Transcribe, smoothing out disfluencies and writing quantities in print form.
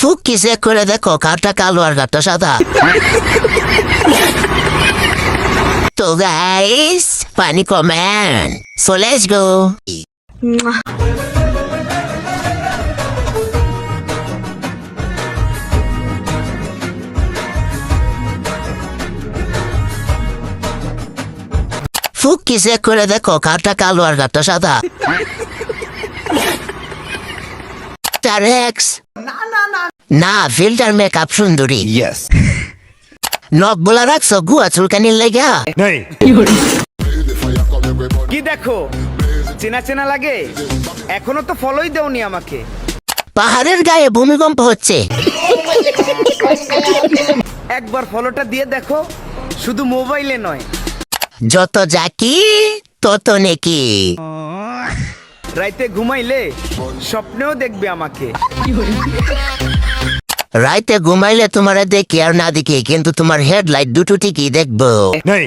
ফুকি check করে দেখো কারটা কালো আর কারটা সাদা। তো গাইস, পানি কমেন। So let's go. ফুকি চেক করে দেখো কারটা কালো আর কারটা সাদা। Tarex. না, ফিল্টার মেকআপ সুন্দরী। Yes. নখ বলা রাখছো গুয়া চুলকানির লেগা। Nay. কি দেখো চেনা চেনা লাগে? এখনো তো ফলোই দেওনি আমাকে। পাহাড়ের গায়ে ভূমিকম্প হচ্ছে। একবার ফলোটা দিয়ে দেখো, শুধু মোবাইলে নয়। যত জাকি তত নেকি। রাইতে ঘুমাইলে স্বপ্নেও দেখবে আমাকে। রাইতে ঘুমাইলে তোমার দেখি আর না দেখি, কিন্তু তোমার হেডলাইট দুটো ঠিকই দেখবো। Nay.